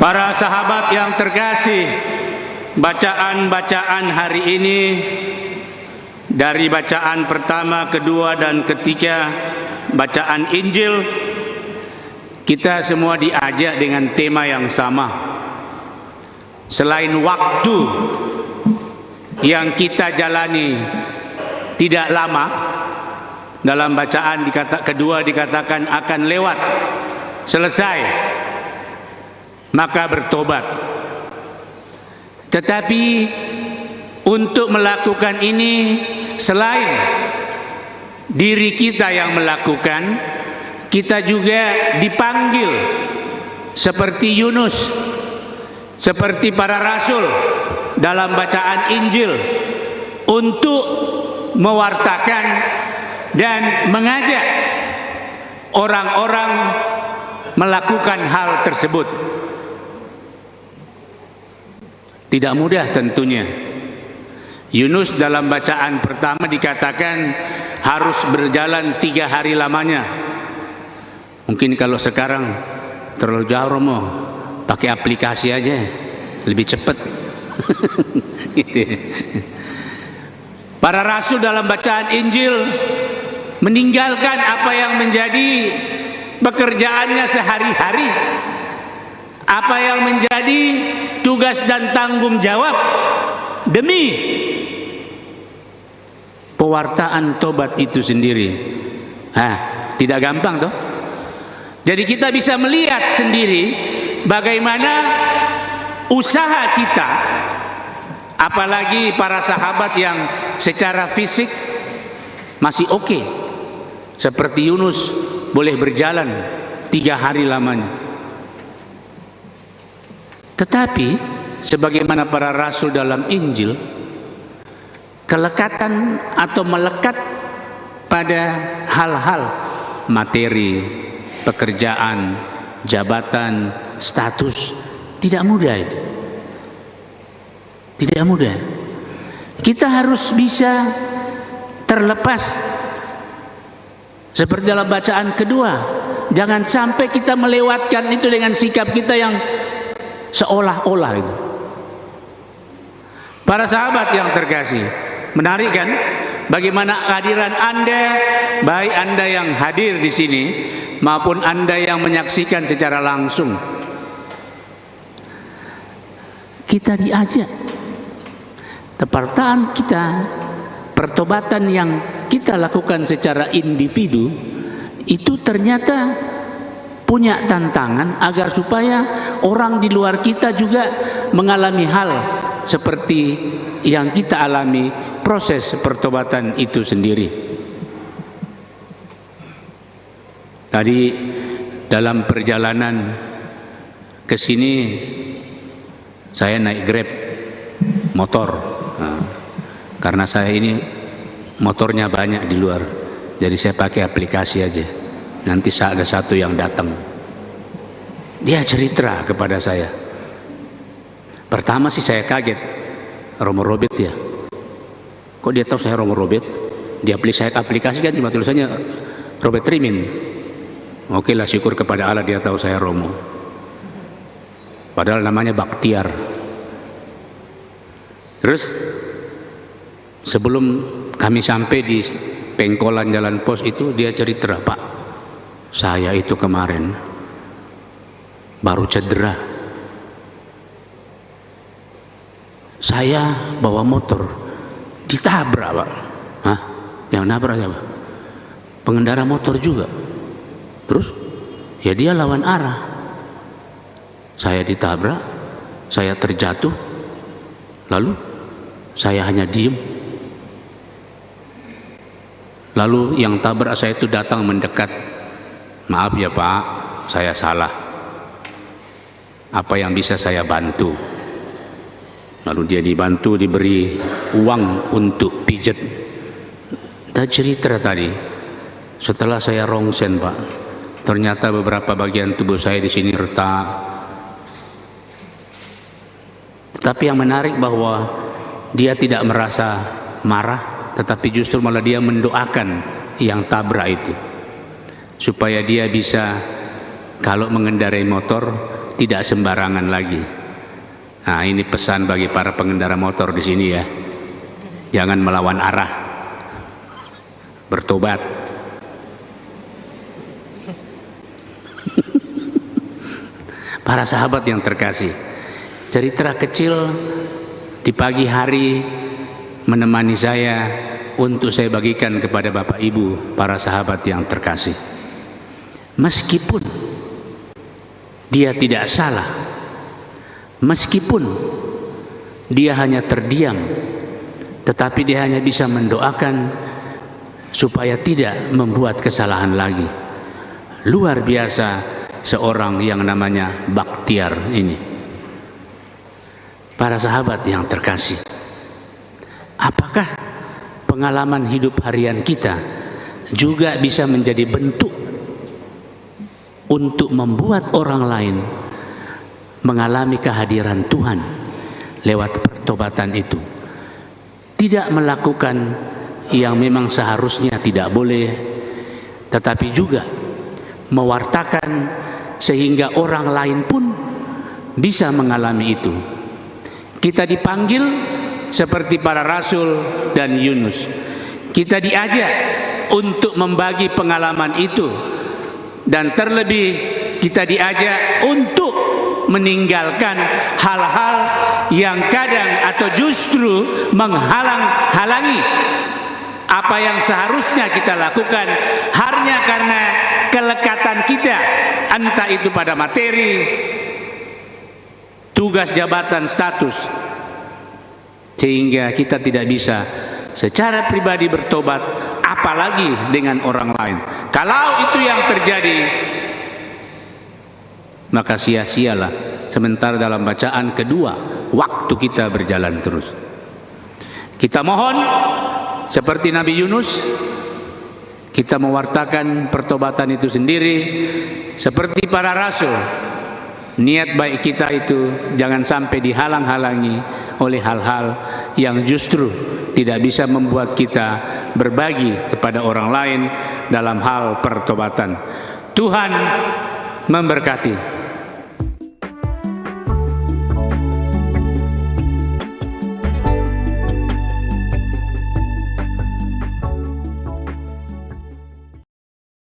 Para sahabat yang terkasih, bacaan-bacaan hari ini dari bacaan pertama, kedua, dan ketiga, bacaan Injil, kita semua diajak dengan tema yang sama. Selain waktu yang kita jalani tidak lama, dalam bacaan kedua dikatakan akan lewat, selesai, maka bertobat. Tetapi untuk melakukan ini, selain diri kita yang melakukan, kita juga dipanggil seperti Yunus, seperti para rasul dalam bacaan Injil, untuk mewartakan dan mengajak orang-orang melakukan hal tersebut. Tidak mudah tentunya. Yunus dalam bacaan pertama dikatakan harus berjalan 3 hari lamanya. Mungkin kalau sekarang terlalu jauh, Romo, pakai aplikasi aja, lebih cepat. Gitu. Para rasul dalam bacaan Injil meninggalkan apa yang menjadi pekerjaannya sehari-hari, apa yang menjadi tugas dan tanggung jawab demi pewartaan tobat itu sendiri. Tidak gampang toh. Jadi kita bisa melihat sendiri bagaimana usaha kita, apalagi para sahabat yang secara fisik masih oke, seperti Yunus boleh berjalan 3 hari lamanya. Tetapi sebagaimana para rasul dalam Injil, kelekatan atau melekat pada hal-hal materi, pekerjaan, jabatan, status, tidak mudah itu. Tidak mudah. Kita harus bisa terlepas. Seperti dalam bacaan kedua, jangan sampai kita melewatkan itu dengan sikap kita yang seolah-olah itu. Para sahabat yang terkasih, menarik kan bagaimana kehadiran Anda, baik Anda yang hadir di sini maupun Anda yang menyaksikan secara langsung. Kita diajak, pertobatan kita, pertobatan yang kita lakukan secara individu itu ternyata punya tantangan agar supaya orang di luar kita juga mengalami hal seperti yang kita alami, proses pertobatan itu sendiri. Tadi dalam perjalanan ke sini saya naik Grab motor, karena saya ini motornya banyak di luar, jadi saya pakai aplikasi aja. Nanti ada satu yang datang, dia cerita kepada saya. Pertama sih saya kaget, Romo Robert ya, kok dia tahu saya Romo Robert? Dia beli saya aplikasi kan cuma tulisannya Robert Rimin. Oke lah, syukur kepada Allah dia tahu saya Romo, padahal namanya Baktiar. Terus sebelum kami sampai di pengkolan jalan pos itu, dia cerita, Pak, saya itu kemarin baru cedera. Saya bawa motor ditabrak, Pak. Yang nabrak siapa? Pengendara motor juga. Terus ya dia lawan arah. Saya ditabrak, saya terjatuh, lalu saya hanya diem. Lalu yang tabrak saya itu datang mendekat. Maaf ya Pak, saya salah. Apa yang bisa saya bantu? Lalu dia dibantu, diberi uang untuk pijet. Dan cerita tadi, setelah saya rongsen Pak, ternyata beberapa bagian tubuh saya di sini retak. Tetapi yang menarik bahwa dia tidak merasa marah, tetapi justru malah dia mendoakan yang tabrak itu, supaya dia bisa kalau mengendarai motor tidak sembarangan lagi. Nah, ini pesan bagi para pengendara motor di sini ya. Jangan melawan arah. Bertobat. Para sahabat yang terkasih, cerita kecil di pagi hari menemani saya untuk saya bagikan kepada Bapak Ibu, para sahabat yang terkasih. Meskipun dia tidak salah, meskipun dia hanya terdiam, tetapi dia hanya bisa mendoakan supaya tidak membuat kesalahan lagi. Luar biasa seorang yang namanya Bakhtiar ini. Para sahabat yang terkasih, apakah pengalaman hidup harian kita juga bisa menjadi bentuk untuk membuat orang lain mengalami kehadiran Tuhan lewat pertobatan itu? Tidak melakukan yang memang seharusnya tidak boleh, tetapi juga mewartakan sehingga orang lain pun bisa mengalami itu. Kita dipanggil seperti para rasul dan Yunus. Kita diajak untuk membagi pengalaman itu, dan terlebih kita diajak untuk meninggalkan hal-hal yang kadang atau justru menghalang-halangi apa yang seharusnya kita lakukan, hanya karena kelekatan kita, entah itu pada materi, tugas, jabatan, status, sehingga kita tidak bisa secara pribadi bertobat, apalagi dengan orang lain. Kalau itu yang terjadi, maka sia-sialah sementara dalam bacaan kedua waktu kita berjalan terus. Kita mohon seperti Nabi Yunus, kita mewartakan pertobatan itu sendiri seperti para rasul. Niat baik kita itu jangan sampai dihalang-halangi oleh hal-hal yang justru tidak bisa membuat kita berbagi kepada orang lain dalam hal pertobatan. Tuhan memberkati.